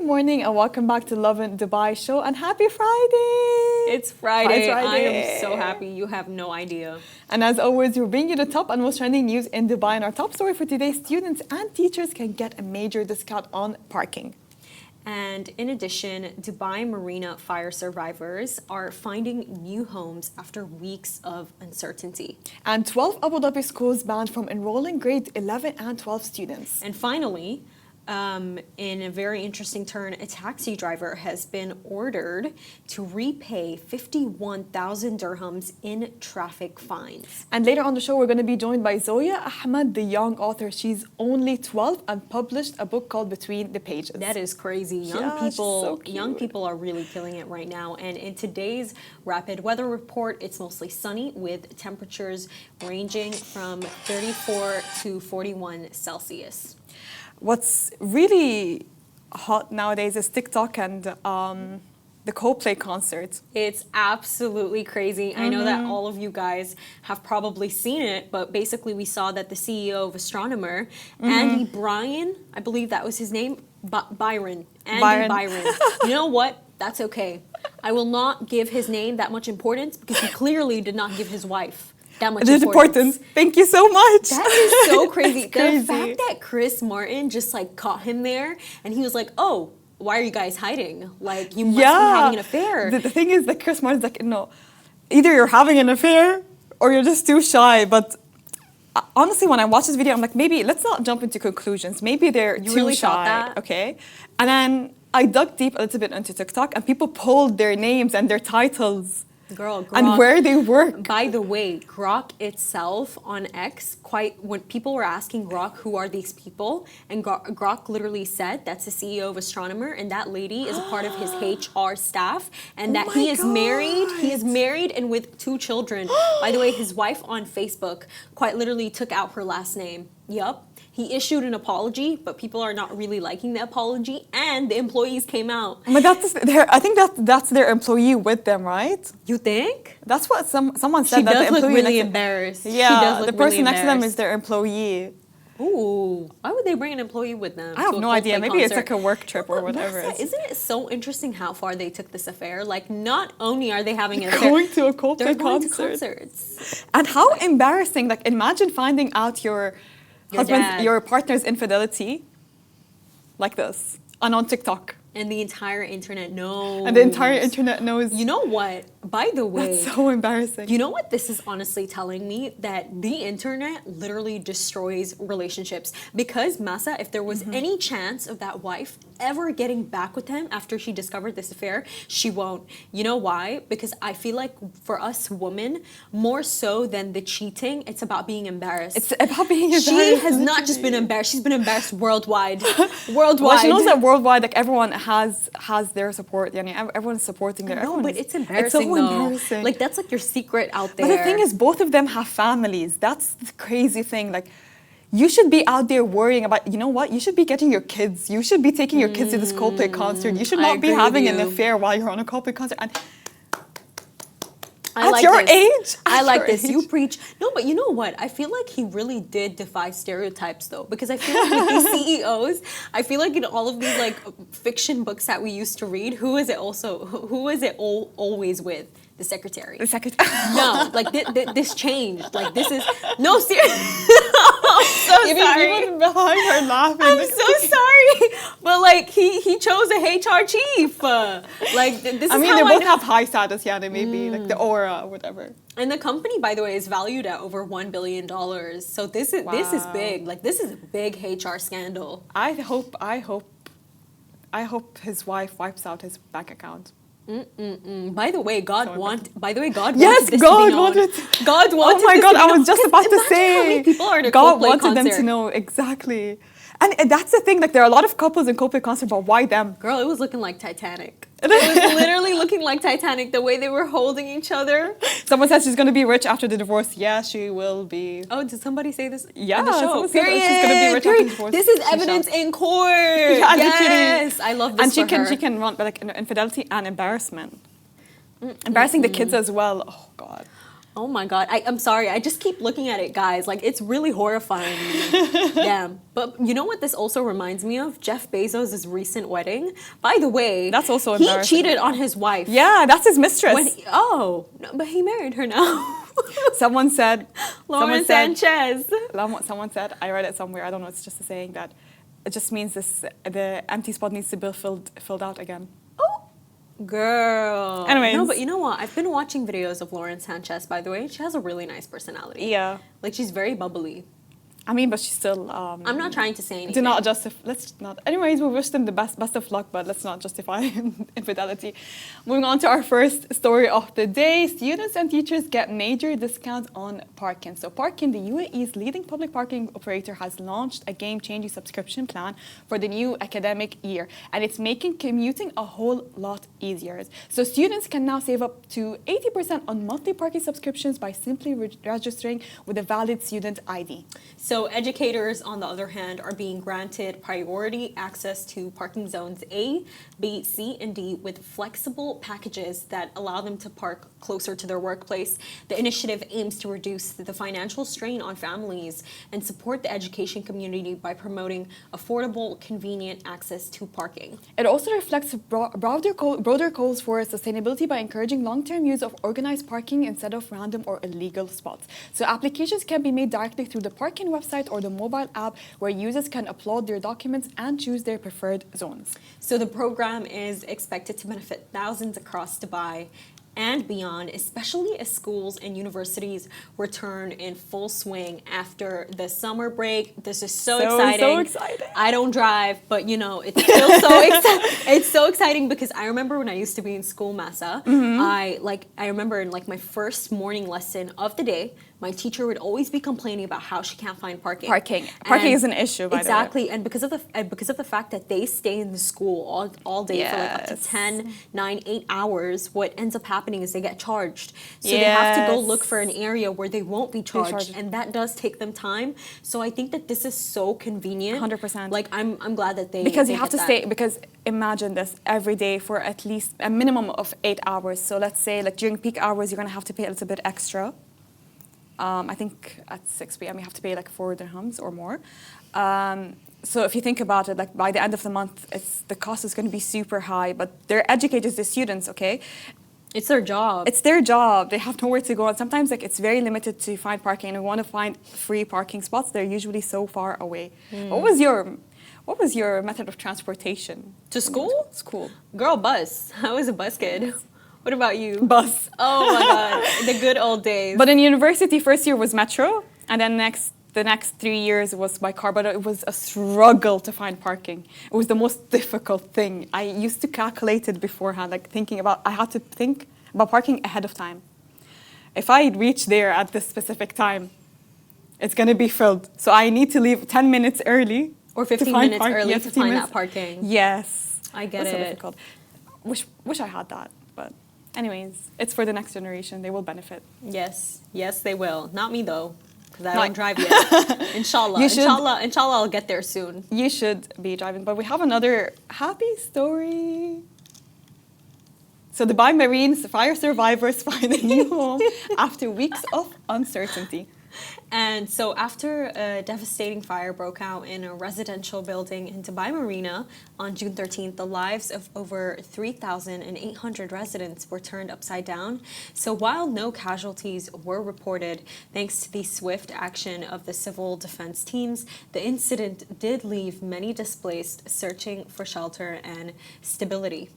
Good morning and welcome back to Lovin Dubai show and happy Friday! It's Friday. Friday. I am so happy. You have no idea. And as always, we're bringing you the top and most trending news in Dubai. And our top story for today, students and teachers can get a major discount on parking. And in addition, Dubai Marina fire survivors are finding new homes after weeks of uncertainty. And 12 Abu Dhabi schools banned from enrolling grade 11 and 12 students. And finally, in a very interesting turn, a taxi driver has been ordered to repay 51,000 dirhams in traffic fines. And later on the show, we're going to be joined by Zoya Ahmed, the young author. She's only 12 and published a book called Between the Pages. That is crazy. Young people are really killing it right now. And in today's rapid weather report, it's mostly sunny with temperatures ranging from 34 to 41 Celsius. What's really hot nowadays is TikTok and the Coldplay concert. It's absolutely crazy. I know that all of you guys have probably seen it, but basically we saw that the CEO of Astronomer, Andy Bryan, I believe that was his name, Byron. You know what? That's okay. I will not give his name that much importance because he clearly did not give his wife that much importance. Thank you so much. That is so crazy. Crazy. The fact that Chris Martin just like caught him there and he was like, oh, why are you guys hiding? Like, you must be having an affair. The thing is that Chris Martin's like, no, either you're having an affair or you're just too shy. But honestly, when I watch this video, I'm like, maybe let's not jump into conclusions. Maybe they're too really shy. thought that? Okay. And then I dug deep a little bit into TikTok and people pulled their names and their titles. Girl, Grok, and where they work. By the way, Grok itself on X, when people were asking Grok, who are these people? And Grok literally said, that's the CEO of Astronomer, and that lady is a part of his HR staff, and that he is married. He is married and with 2 children. By the way, his wife on Facebook quite literally took out her last name. Yup. He issued an apology, but people are not really liking the apology, and the employees came out. But I think that's their employee with them, right? You think? That's what someone said. She that does the look employee really embarrassed. Yeah, she does look the person really next to them is their employee. Ooh, why would they bring an employee with them? I have no idea. Maybe it's like a work trip or whatever. Isn't it so interesting how far they took this affair? Like, not only are they having an going to a Coldplay they're going concert. to concerts. And how embarrassing! Like, imagine finding out your partner's infidelity like this and on TikTok. And the entire internet knows. And the entire internet knows. You know what? By the way, that's so embarrassing. You know what this is honestly telling me? That the internet literally destroys relationships. Because Masa, if there was any chance of that wife ever getting back with him after she discovered this affair, she won't. You know why? Because I feel like for us women, more so than the cheating, it's about being embarrassed. It's about being embarrassed. She has not just been embarrassed, she's been embarrassed worldwide. Worldwide. Well, she knows that worldwide, like, everyone has their support. Everyone's supporting their. No, but it's embarrassing. It's so embarrassing. Like, that's like your secret out there. But the thing is, both of them have families. That's the crazy thing. Like, you should be out there worrying about. You know what? You should be getting your kids. You should be taking your kids to this Coldplay concert. You should not be having an affair while you're on a Coldplay concert. And at your age, I like this. You preach. No, but you know what? I feel like he really did defy stereotypes, though, because I feel like with these CEOs, I feel like in all of these like fiction books that we used to read, who is it always with? The secretary. The secretary. No, like this changed. Like, this is no serious. I'm so sorry. Even behind her laughing. I'm so sorry, but like he chose a HR chief. Like, this is. I mean, they both have high status. Yeah, they may be like the aura, or whatever. And the company, by the way, is valued at over $1 billion. So this is big. Like, this is a big HR scandal. I hope his wife wipes out his bank account. By the way, God wanted. Yes, this God to be known. wanted. God wanted. Oh my this God! to be I known. was just about to say. How many people are at a God Coldplay wanted concert? them to know exactly, and that's the thing. Like, there are a lot of couples in Coldplay concert, but why them? Girl, it was looking like Titanic. It was literally looking like Titanic. The way they were holding each other. Someone says she's gonna be rich after the divorce. Yeah, she will be. Oh, did somebody say this? Yeah, on the show. Period. She's gonna be rich after the divorce. This is evidence in court. Yeah, yes, I love this. And she can run like infidelity and embarrassment. Embarrassing the kids as well. Oh God. Oh my God. I'm sorry. I just keep looking at it, guys. Like, it's really horrifying me. Damn. But you know what this also reminds me of? Jeff Bezos' recent wedding. By the way, That's also he embarrassing. cheated on his wife. Yeah, that's his mistress. No, but he married her now. Someone said... Lauren Sanchez. Someone said, I read it somewhere, I don't know, it's just a saying that it just means the empty spot needs to be filled out again. Girl. Anyways. No, but you know what? I've been watching videos of Lauren Sanchez, by the way. She has a really nice personality. Yeah. Like, she's very bubbly. I mean, but she's still... I'm not trying to say anything. Do not justify... Let's not... Anyways, we wish them the best of luck, but let's not justify infidelity. Moving on to our first story of the day. Students and teachers get major discounts on Parkin. So Parkin, the UAE's leading public parking operator, has launched a game-changing subscription plan for the new academic year. And it's making commuting a whole lot easier. So students can now save up to 80% on monthly parking subscriptions by simply registering with a valid student ID. So educators, on the other hand, are being granted priority access to parking zones A, B, C, and D with flexible packages that allow them to park closer to their workplace. The initiative aims to reduce the financial strain on families and support the education community by promoting affordable, convenient access to parking. It also reflects broader goals for sustainability by encouraging long-term use of organized parking instead of random or illegal spots. So applications can be made directly through the Parking website or the mobile app, where users can upload their documents and choose their preferred zones. So the program is expected to benefit thousands across Dubai and beyond, especially as schools and universities return in full swing after the summer break. This is so exciting. So exciting. I don't drive, but you know, it's still it's so exciting because I remember when I used to be in school, Massa, I remember in like my first morning lesson of the day, my teacher would always be complaining about how she can't find parking. Parking is an issue, by the way. Exactly, and because of the fact that they stay in the school all day for like up to 10, 9, 8 hours, what ends up happening is they get charged. So they have to go look for an area where they won't be charged, and that does take them time. So I think that this is so convenient. 100%. Like I'm glad that they because you have to stay. Because imagine this every day for at least a minimum of 8 hours. So let's say like during peak hours, you're gonna have to pay a little bit extra. I think at 6 p.m. you have to pay like 4 dirhams or more. So if you think about it, like by the end of the month, the cost is going to be super high. But they're educators, they're students, okay? It's their job. It's their job. They have nowhere to go. And sometimes like it's very limited to find parking. And we want to find free parking spots. They're usually so far away. What was your method of transportation? To school? School. Girl, bus. I was a bus kid. What about you? Bus. Oh my God, the good old days. But in university, first year was metro, and then the next 3 years was by car. But it was a struggle to find parking. It was the most difficult thing. I used to calculate it beforehand, like I had to think about parking ahead of time. If I reach there at this specific time, it's gonna be filled. So I need to leave 10 minutes early. Or 15 minutes early to find that parking. Yes. I get it. So difficult. Wish I had that, but... Anyways, it's for the next generation. They will benefit. Yes, they will. Not me though, because I don't drive yet. Inshallah, inshallah, I'll get there soon. You should be driving. But we have another happy story. So Dubai Marine fire survivors find a new home after weeks of uncertainty. And so after a devastating fire broke out in a residential building in Dubai Marina on June 13th, the lives of over 3,800 residents were turned upside down. So while no casualties were reported, thanks to the swift action of the civil defense teams, the incident did leave many displaced searching for shelter and stability.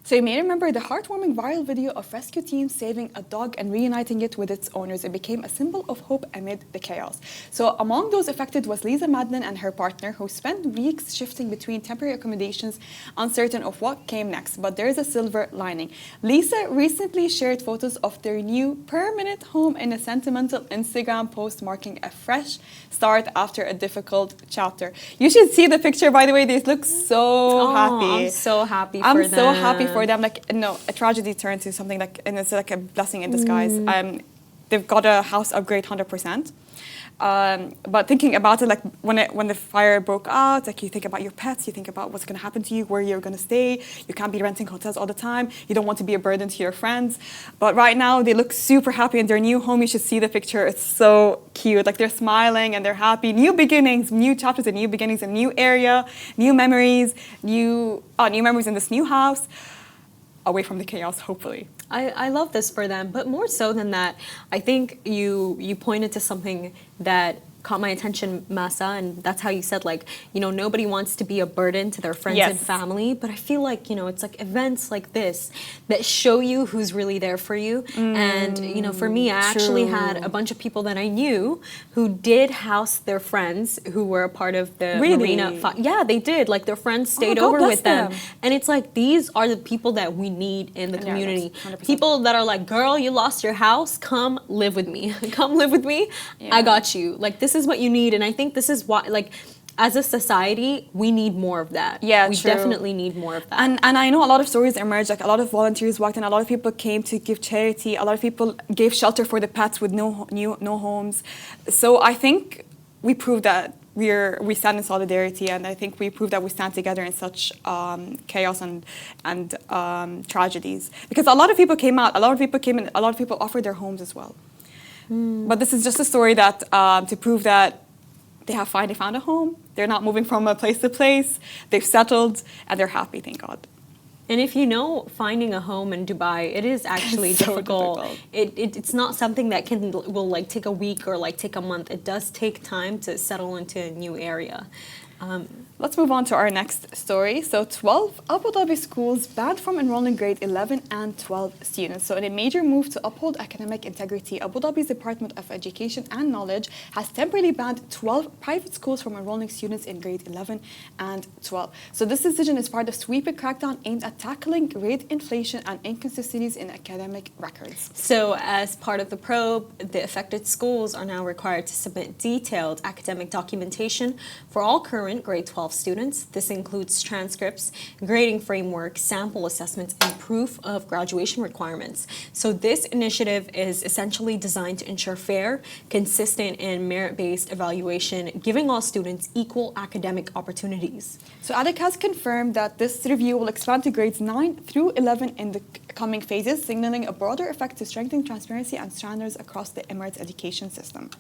So you may remember the heartwarming viral video of rescue teams saving a dog and reuniting it with its owners. It became a symbol of hope amid the chaos. So among those affected was Lisa Madeleine and her partner, who spent weeks shifting between temporary accommodations, uncertain of what came next. But there is a silver lining. Lisa recently shared photos of their new permanent home in a sentimental Instagram post, marking a fresh start after a difficult chapter. You should see the picture, by the way. They look so happy. I'm so happy for them. I'm so happy for them. Like, no, a tragedy turned to something like, and it's like a blessing in disguise. they've got a house upgrade 100%. But thinking about it, like when the fire broke out, like you think about your pets, you think about what's going to happen to you, where you're going to stay. You can't be renting hotels all the time. You don't want to be a burden to your friends. But right now, they look super happy in their new home. You should see the picture. It's so cute. Like they're smiling and they're happy. New beginnings, new chapters and new beginnings, a new area, new memories, new memories in this new house. Away from the chaos, hopefully. I love this for them, but more so than that, I think you pointed to something that caught my attention, Masa, and that's how you said, like, you know, nobody wants to be a burden to their friends and family, but I feel like, you know, it's like events like this that show you who's really there for you. And, you know, for me, I actually had a bunch of people that I knew who did house their friends who were a part of the Marina. Yeah, they did. Like, their friends stayed over with them. And it's like, these are the people that we need in the community. 100%. People that are like, girl, you lost your house, come live with me. Come live with me. I got you. Like, this is what you need. And I think this is why, like, as a society, we need more of that. Yeah, we definitely need more of that. And I know a lot of stories emerged, like a lot of volunteers walked in, a lot of people came to give charity, a lot of people gave shelter for the pets with no homes. So I think we proved that we stand in solidarity, and I think we proved that we stand together in such chaos and tragedies. Because a lot of people came out, a lot of people came in, a lot of people offered their homes as well. But this is just a story that to prove that they have finally found a home. They're not moving from place to place. They've settled and they're happy, thank God. And if you know, finding a home in Dubai, it is actually difficult. It's not something that will like take a week or like take a month. It does take time to settle into a new area. Let's move on to our next story. So 12 Abu Dhabi schools banned from enrolling grade 11 and 12 students. So in a major move to uphold academic integrity, Abu Dhabi's Department of Education and Knowledge has temporarily banned 12 private schools from enrolling students in grade 11 and 12. So this decision is part of sweeping crackdown aimed at tackling grade inflation and inconsistencies in academic records. So as part of the probe, the affected schools are now required to submit detailed academic documentation for all current grade 12 students. This includes transcripts, grading framework, sample assessments, and proof of graduation requirements. So this initiative is essentially designed to ensure fair, consistent, and merit-based evaluation, giving all students equal academic opportunities. So ADEK has confirmed that this review will expand to grades 9 through 11 in the coming phases, signaling a broader effect to strengthen transparency and standards across the Emirates education system.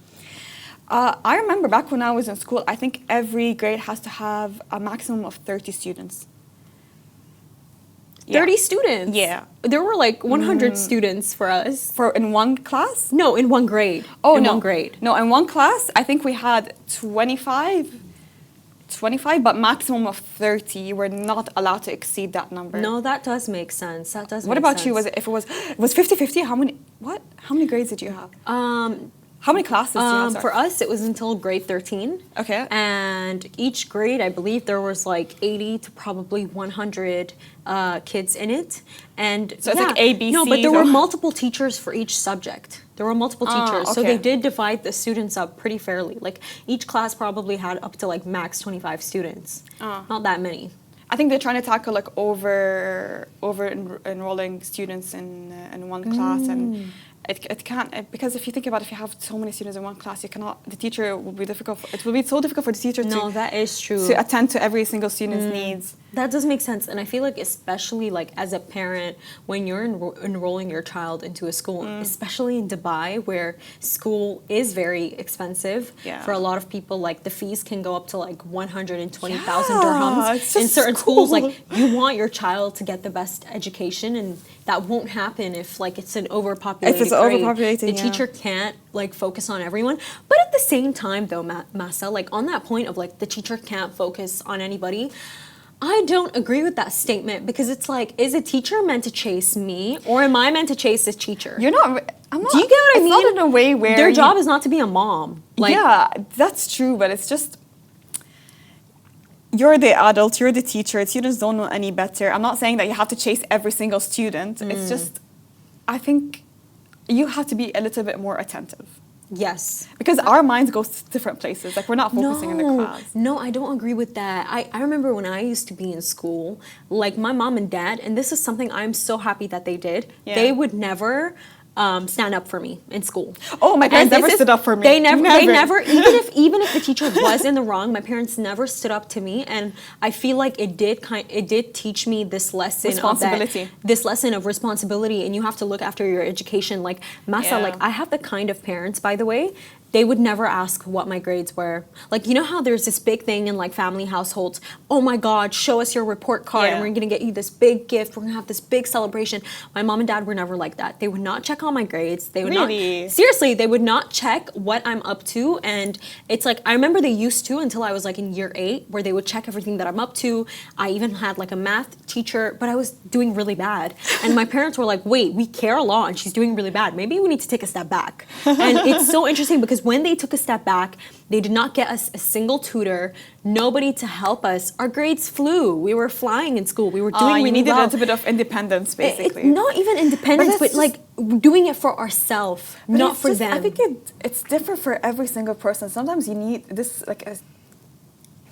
I remember back when I was in school, I think every grade has to have a maximum of 30 students. 30 students? Yeah. There were like 100 students for us. In one class? No, in one grade. Oh, in no. one grade. No, in one class, I think we had 25, but maximum of 30. You were not allowed to exceed that number. No, that does make sense. That does make sense. What about you? If it was 50-50, how many grades did you have? How many classes do you have? Sorry? For us, it was until grade 13. Okay. And each grade, I believe there was like 80 to probably 100 kids in it. And so it's like A, B, C. No, but there were multiple teachers for each subject. There were multiple teachers. Okay. So they did divide the students up pretty fairly. Like each class probably had up to like max 25 students. Not that many. I think they're trying to tackle like over enrolling students in one class, and it can't, because if you think about it, if you have so many students in one class, you cannot. The teacher will be difficult. It will be so difficult for the teacher that is true, to attend to every single student's needs. That does make sense, and I feel like especially like as a parent, when you're enrolling your child into a school, especially in Dubai, where school is very expensive for a lot of people, like the fees can go up to like 120,000 dirhams in certain schools. Like you want your child to get the best education, and that won't happen if like it's an overpopulated. If it's overpopulated, the teacher can't like focus on everyone. But at the same time, though, Masa, like on that point of like the teacher can't focus on anybody. I don't agree with that statement, because it's like, is a teacher meant to chase me, or am I meant to chase this teacher? You're not. I'm not. Do you get what I mean? It's not in a way where their job is not to be a mom. Like, yeah, that's true, but it's just you're the adult, you're the teacher. Students don't know any better. I'm not saying that you have to chase every single student. It's just, I think you have to be a little bit more attentive. Yes. Because our minds go to different places. Like, we're not focusing in the class. No, I don't agree with that. I remember when I used to be in school, like my mom and dad, and this is something I'm so happy that they did, they would never stand up for me in school. Oh, my parents never stood up for me. They never, even if the teacher was in the wrong, my parents never stood up to me, and I feel like it did teach me this lesson of responsibility, and you have to look after your education. Like Masa, like I have the kind of parents, by the way, they would never ask what my grades were. Like, you know how there's this big thing in like family households, oh my God, show us your report card and we're gonna get you this big gift, we're gonna have this big celebration. My mom and dad were never like that. They would not check on my grades. They would not, seriously, they would not check what I'm up to. And it's like, I remember they used to until I was like in year 8, where they would check everything that I'm up to. I even had like a math teacher, but I was doing really bad. And my parents were like, wait, we care a lot and she's doing really bad. Maybe we need to take a step back. And it's so interesting because when they took a step back, they did not get us a single tutor, nobody to help us. Our grades flew. We were flying in school. We were doing really well. You needed a little bit of independence, basically. Not even independence, but like doing it for ourselves, not for them. I think it's different for every single person. Sometimes you need this, like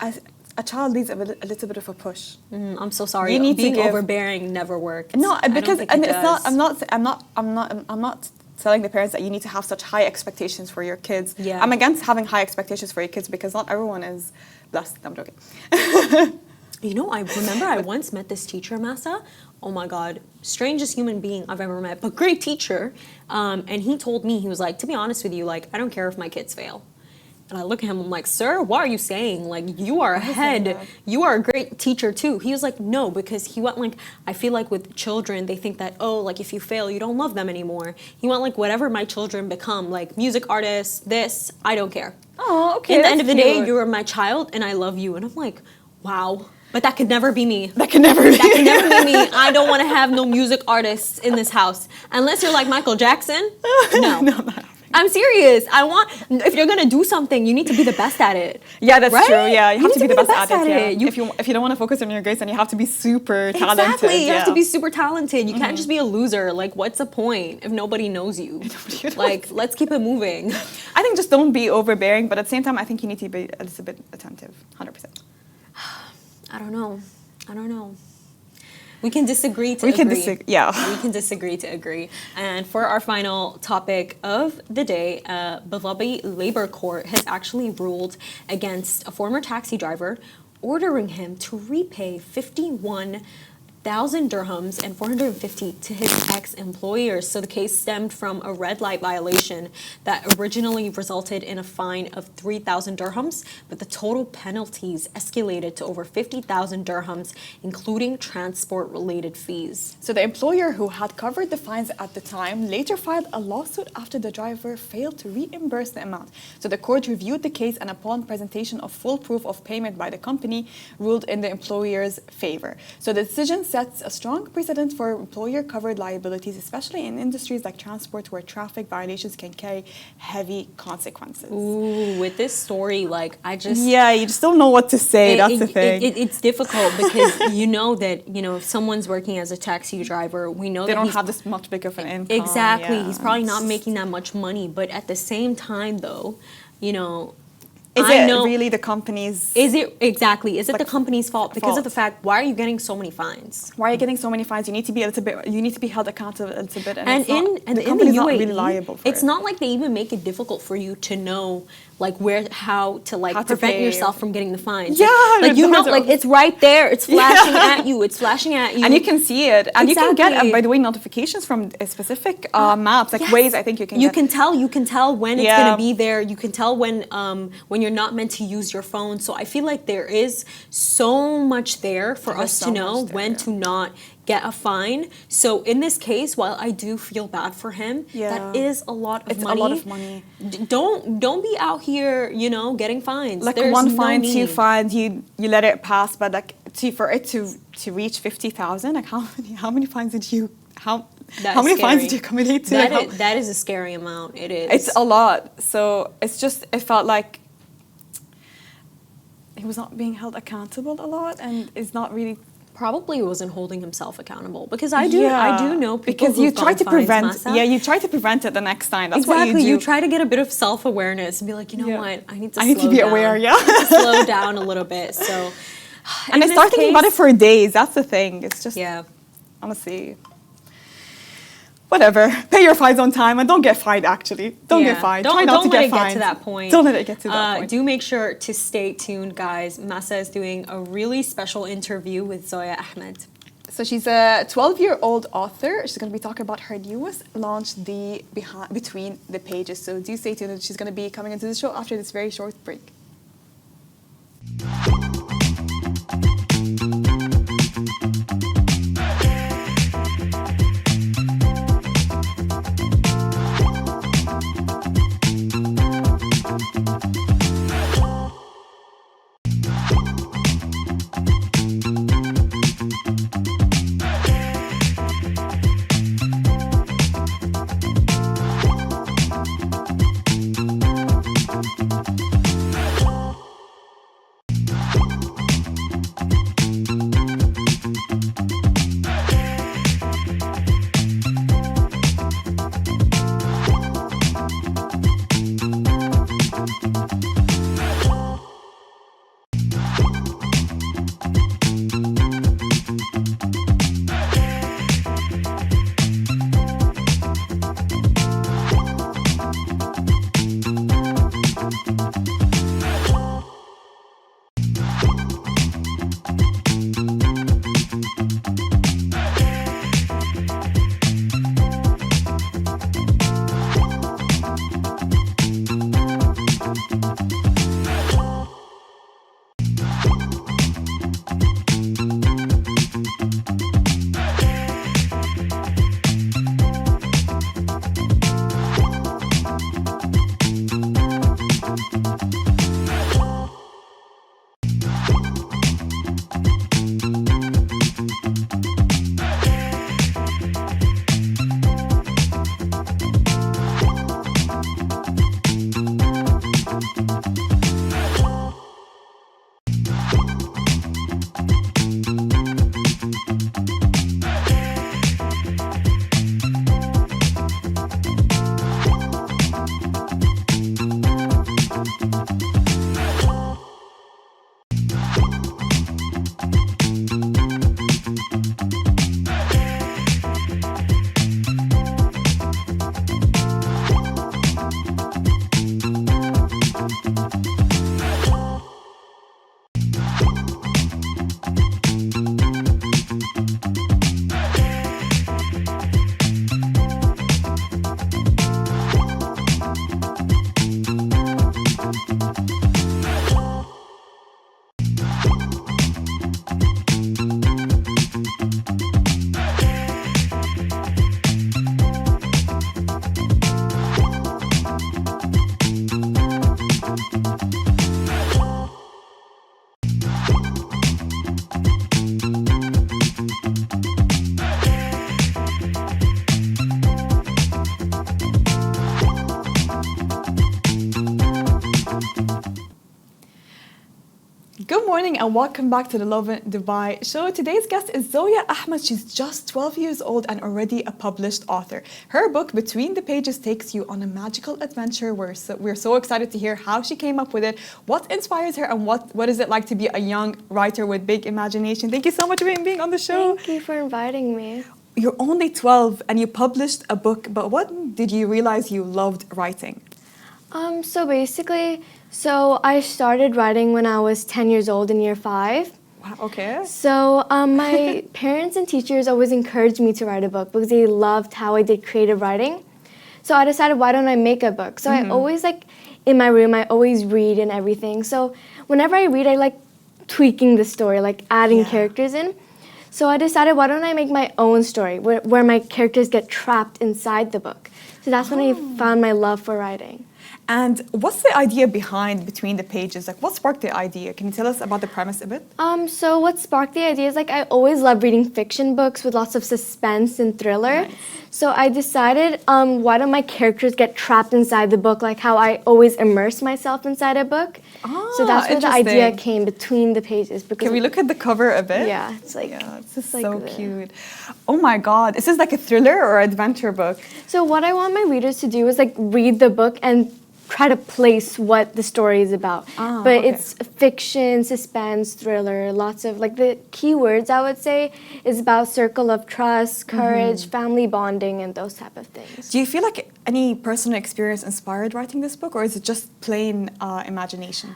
a child needs a little bit of a push. I'm so sorry. You need being overbearing never works. No, because and it's not. I'm not telling the parents that you need to have such high expectations for your kids. Yeah. I'm against having high expectations for your kids because not everyone is blessed. I'm joking. You know, I remember I once met this teacher, Masa. Oh my God, strangest human being I've ever met, but great teacher. And he told me, he was like, to be honest with you, like, I don't care if my kids fail. And I look at him, I'm like, sir, what are you saying? Like, you are ahead. You are a great teacher too. He was like, no, because he went like, I feel like with children, they think that, oh, like if you fail, you don't love them anymore. He went like, whatever my children become, like music artists, this, I don't care. Oh, okay. At the end of the day, you are my child and I love you. And I'm like, wow. But that could never be me. That could never be me. I don't want to have no music artists in this house. Unless you're like Michael Jackson. No. No, not I'm serious. If you're gonna do something, you need to be the best at it. Yeah, that's right? true. Yeah, you have to be the best at it. Yeah. If you don't want to focus on your grades, then you have to be super talented. Exactly. You have to be super talented. You can't just be a loser. Like, what's the point if nobody knows you? Like, let's keep it moving. I think just don't be overbearing, but at the same time, I think you need to be a little bit attentive. 100%. I don't know. We can disagree to agree. We can disagree to agree. And for our final topic of the day, Abu Dhabi Labor Court has actually ruled against a former taxi driver, ordering him to repay 51,000 dirhams and 450 to his ex-employers. So the case stemmed from a red light violation that originally resulted in a fine of 3,000 dirhams, but the total penalties escalated to over 50,000 dirhams, including transport-related fees. So the employer who had covered the fines at the time later filed a lawsuit after the driver failed to reimburse the amount. So the court reviewed the case and upon presentation of full proof of payment by the company, ruled in the employer's favor. So the decision sets a strong precedent for employer-covered liabilities, especially in industries like transport where traffic violations can carry heavy consequences. Ooh, with this story, like, you just don't know what to say. That's the thing. It's difficult because you know that, if someone's working as a taxi driver, we know they that don't have this much big of an income. Exactly. He's probably not making that much money, but at the same time, though, Is it really the company's? Is it the company's fault because of the fact? Why are you getting so many fines? Why are you getting so many fines? You need to be a little bit. You need to be held accountable a little bit. And the company's in the UAE, not really liable for it's not like they even make it difficult for you to know how to prevent yourself from getting the fines. Yeah, it's right there. It's flashing at you. It's flashing at you, and you can see it. And you can get, by the way, notifications from specific maps, like Waze. I think you can. You can tell when it's going to be there. You can tell when you're not meant to use your phone. So I feel like there is so much there for us to know when to not get a fine. So in this case, while I do feel bad for him, that is a lot of money. It's a lot of money. Don't be out here, getting fines. Like one fine, two fines, you let it pass, but for it to reach 50,000, like how many fines did you how many fines did you accumulate to? That is a scary amount. It is. It's a lot. So it felt like he was not being held accountable a lot, and is not really. Probably wasn't holding himself accountable because I do know people because you try to prevent you try to prevent it the next time. That's what you do. You try to get a bit of self-awareness and be like, what, I need to be aware. I need to slow down a little bit. So, and I started thinking about it for days. That's the thing. It's just honestly. whatever, pay your fines on time and don't get fined, actually. Don't get fined. Try not to get fined. Don't let it get to that point. Don't let it get to that point. Do make sure to stay tuned, guys. Masa is doing a really special interview with Zoya Ahmed. So she's a 12-year-old author. She's going to be talking about her newest launch, the Between the Pages. So do stay tuned. She's going to be coming into the show after this very short break. Good morning and welcome back to the Lovin Dubai show. Today's guest is Zoya Ahmed. She's just 12 years old and already a published author. Her book, Between the Pages, takes you on a magical adventure. We're so excited to hear how she came up with it, what inspires her, and what is it like to be a young writer with big imagination. Thank you so much for being on the show. Thank you for inviting me. You're only 12 and you published a book, but what did you realize you loved writing? So I started writing when I was 10 years old in year 5. Wow, okay. So my parents and teachers always encouraged me to write a book because they loved how I did creative writing. So I decided, why don't I make a book? So I always, in my room, I always read and everything. So whenever I read, I like tweaking the story, like adding characters in. So I decided, why don't I make my own story where my characters get trapped inside the book? So that's when I found my love for writing. And what's the idea behind Between the Pages? Like, what sparked the idea? Can you tell us about the premise a bit? So what sparked the idea is I always love reading fiction books with lots of suspense and thriller. Nice. So I decided, why don't my characters get trapped inside the book, like how I always immerse myself inside a book. So that's where the idea came, Between the Pages. Can we look at the cover a bit? Yeah, it's like it's so cute. Oh my God, is this like a thriller or adventure book? So what I want my readers to do is read the book and try to place what the story is about. But okay. it's fiction, suspense, thriller, lots of, like, the keywords I would say is about circle of trust, courage, family bonding, and those type of things. Do you feel like any personal experience inspired writing this book, or is it just plain imagination?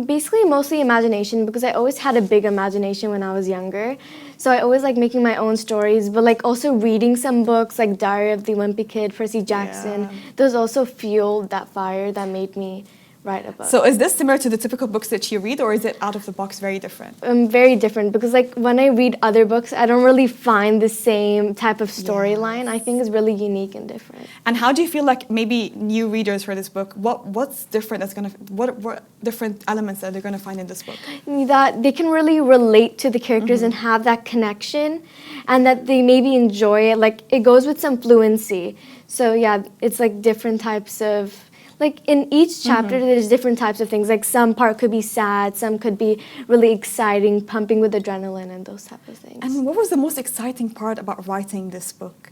Basically mostly imagination, because I always had a big imagination when I was younger. So I always like making my own stories, but like also reading some books like Diary of the Wimpy Kid, Percy Jackson. Yeah. Those also fueled that fire that made me write a book. So is this similar to the typical books that you read, or is it out of the box very different? Very different, because like when I read other books, I don't really find the same type of storyline. I think it's really unique and different. And how do you feel like maybe new readers for this book, what's different that's gonna, what different elements that they're gonna find in this book? That they can really relate to the characters and have that connection, and that they maybe enjoy it. Like, it goes with some fluency. So yeah, it's like different types of, like in each chapter there's different types of things. Like some part could be sad, some could be really exciting, pumping with adrenaline and those type of things. And what was the most exciting part about writing this book?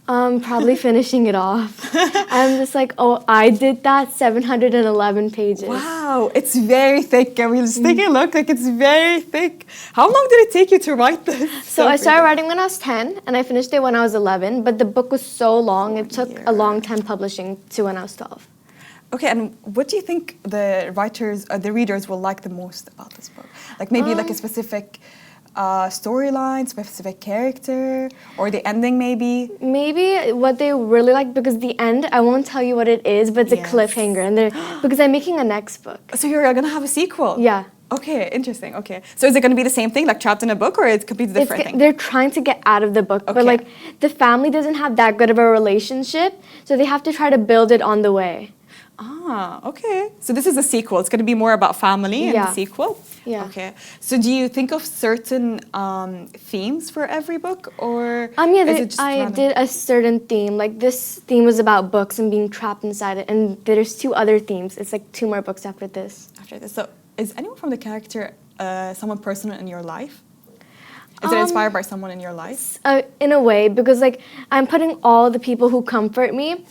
Probably finishing it off. I'm just like, oh, I did that, 711 pages. Wow, it's very thick. I mean, just taking a look, like it's very thick. How long did it take you to write this? So I started writing when I was 10, and I finished it when I was 11, but the book was so long, it took a long time publishing to when I was 12. Okay, and what do you think the writers, the readers will like the most about this book? Like maybe like a specific storyline, specific character, or the ending maybe? Maybe what they really like, because the end, I won't tell you what it is, but it's a cliffhanger, and because I'm making a next book. So you're gonna have a sequel? Yeah. Okay, interesting, okay. So is it gonna be the same thing, like trapped in a book, or it's completely different thing? They're trying to get out of the book, but like the family doesn't have that good of a relationship, so they have to try to build it on the way. Ah, okay. So this is a sequel. It's going to be more about family in the sequel? Yeah. Okay. So do you think of certain themes for every book, or Yeah, is it just I random? did a certain theme. Like this theme was about books and being trapped inside it, and there's 2 other themes. It's like 2 more books after this. After this. So is anyone from the character someone personal in your life? Is it inspired by someone in your life? In a way, because like I'm putting all the people who comfort me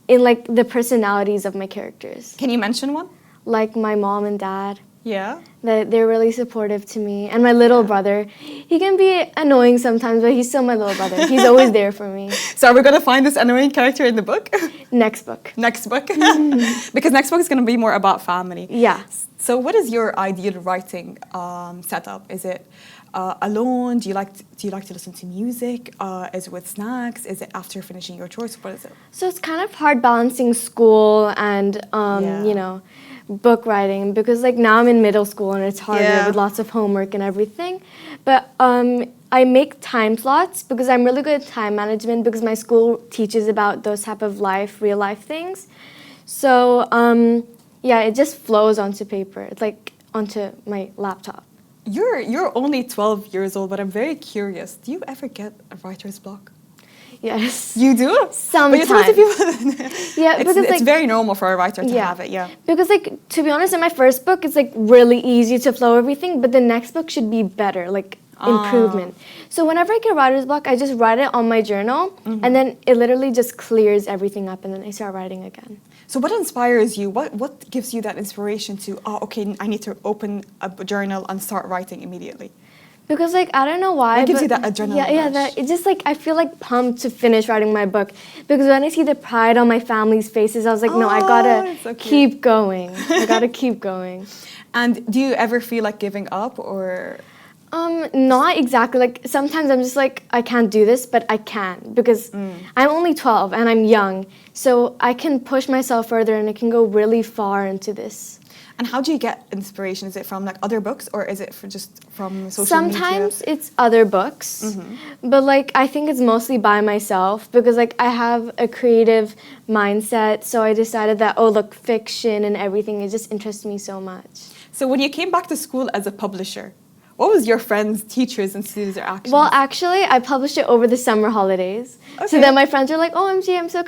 in like the personalities of my characters. Can you mention one? Like my mom and dad. Yeah. They're really supportive to me. And my little brother, he can be annoying sometimes, but he's still my little brother. He's always there for me. So are we going to find this annoying character in the book? Next book. Next book? Because next book is going to be more about family. Yeah. So what is your ideal writing setup? Is it alone? Do you like to listen to music? Is it with snacks? Is it after finishing your chores? What is it? So it's kind of hard balancing school and, you know, book writing, because like now I'm in middle school and it's harder with lots of homework and everything. But I make time slots because I'm really good at time management, because my school teaches about those type of real life things. So yeah, it just flows onto paper. It's like onto my laptop. You're only 12 years old, but I'm very curious. Do you ever get a writer's block? Yes. You do? Sometimes. But you're supposed to people yeah, because it's like, very normal for a writer to have it, Because like, to be honest, in my first book, it's like really easy to flow everything, but the next book should be better, like improvement. So whenever I get writer's block, I just write it on my journal, and then it literally just clears everything up, and then I start writing again. So what inspires you? What gives you that inspiration to, oh, okay, I need to open a journal and start writing immediately? Because like, I don't know why. What gives you that adrenaline rush? It's just like, I feel like pumped to finish writing my book. Because when I see the pride on my family's faces, I was like, no, I gotta keep going. I gotta keep going. And do you ever feel like giving up, or? Not exactly. Like sometimes I'm just like, I can't do this, but I can, because I'm only 12 and I'm young. So I can push myself further and I can go really far into this. And how do you get inspiration? Is it from like other books, or is it just from social media? Sometimes it's other books, but like I think it's mostly by myself, because like I have a creative mindset. So I decided that, oh look, fiction and everything, it just interests me so much. So when you came back to school as a publisher, what was your friends, teachers, and students' reaction? Well, actually, I published it over the summer holidays. Okay. So then my friends were like, oh, OMG, I'm so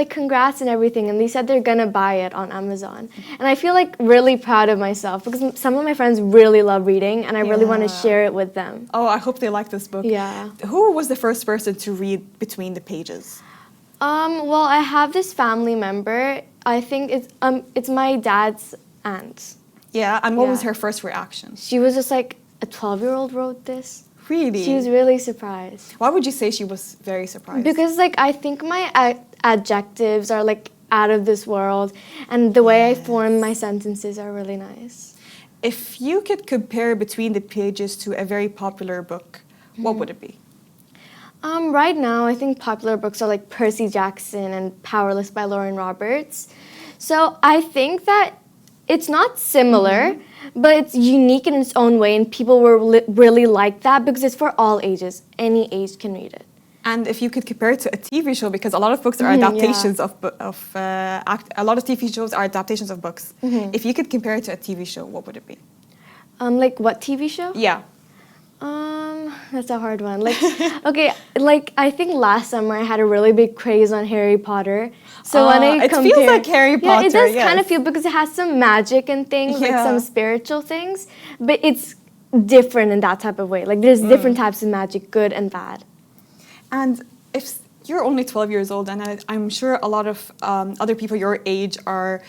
congrats and everything. And they said they're going to buy it on Amazon. And I feel like really proud of myself, because some of my friends really love reading, and I really want to share it with them. Oh, I hope they like this book. Yeah. Who was the first person to read between the pages? Well, I have this family member. I think it's my dad's aunt. Yeah, and what was Yeah. her first reaction? She was just like, a 12-year-old wrote this? Really? She was really surprised. Why would you say she was very surprised? Because like I think my adjectives are like out of this world, and the way I form my sentences are really nice. If you could compare between the pages to a very popular book, what would it be? Right now, I think popular books are like Percy Jackson and Powerless by Lauren Roberts. So I think that it's not similar, but it's unique in its own way, and people will really like that because it's for all ages. Any age can read it. And if you could compare it to a TV show, because a lot of books are adaptations of a lot of TV shows are adaptations of books. If you could compare it to a TV show, what would it be? Like what TV show? Yeah. That's a hard one. Like, okay, like I think last summer I had a really big craze on Harry Potter. So when I it feels like Harry Potter. Yeah, it does yes. kind of feel, because it has some magic and things, like Yeah. some spiritual things, but it's different in that type of way. Like there's different types of magic, good and bad. And if you're only 12 years old, and I'm sure a lot of other people your age are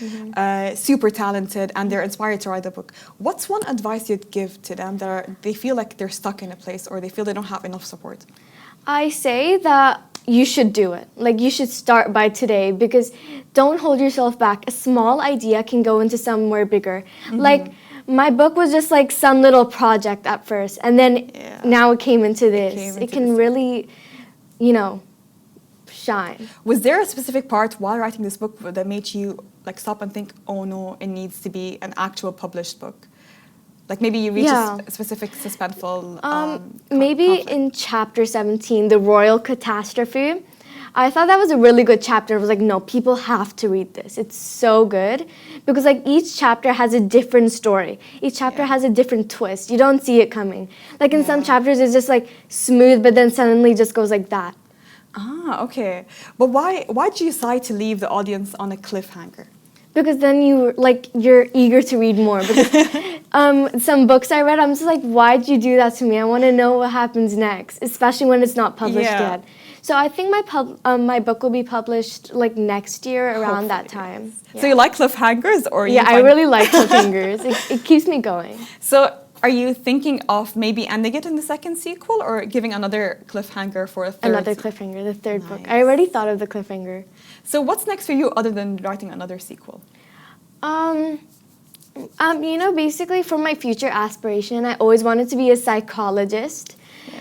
super talented and they're inspired to write a book, what's one advice you'd give to them that they feel like they're stuck in a place or they feel they don't have enough support? I say that you should do it. Like you should start by today, because don't hold yourself back. A small idea can go into somewhere bigger. Like my book was just like some little project at first, and then now it came into this. It can really, you know, shine. Was there a specific part while writing this book that made you like stop and think, oh no, it needs to be an actual published book? Like maybe you reach a specific suspenseful maybe conflict. in chapter 17, the royal catastrophe, I thought that was a really good chapter. I was like, no, people have to read this. It's so good, because like each chapter has a different story. Each chapter has a different twist. You don't see it coming. Like in some chapters, it's just like smooth, but then suddenly just goes like that. Ah, okay. But why did you decide to leave the audience on a cliffhanger? Because then you're eager to read more. Because some books I read, I'm just like, why'd you do that to me? I want to know what happens next, especially when it's not published yet. So I think my book will be published like next year around that time. So you like cliffhangers, or I really like cliffhangers. It keeps me going. So are you thinking of maybe ending it in the second sequel, or giving another cliffhanger for a third? Another cliffhanger, the third book. I already thought of the cliffhanger. So what's next for you other than writing another sequel? You know, basically for my future aspiration, I always wanted to be a psychologist.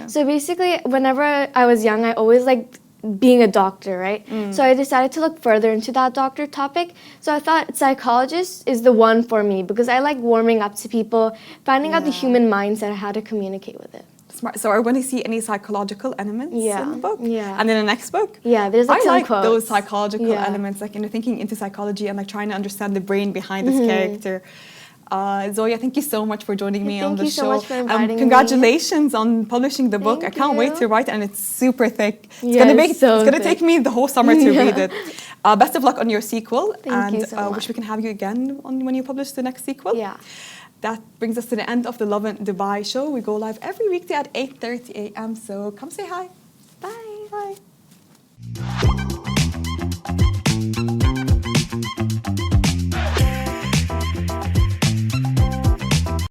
So basically, whenever I was young, I always liked being a doctor, right? So I decided to look further into that doctor topic. So I thought psychologist is the one for me, because I like warming up to people, finding out the human mindset, how to communicate with it. Smart. So are we going to see any psychological elements in the book? And in the next book? Yeah, there's like I some like quotes. those psychological elements, like thinking into psychology and like trying to understand the brain behind this character. Zoya, thank you so much for joining me on the show. Thank you so much for inviting me. Congratulations on publishing the book. Thank I can't wait you. to write it, and it's super thick. It's going to take me the whole summer to read it. Best of luck on your sequel, Thank you so much. wish we can have you again when you publish the next sequel. That brings us to the end of the Lovin Dubai show. We go live every weekday at 8:30 a.m. So come say hi.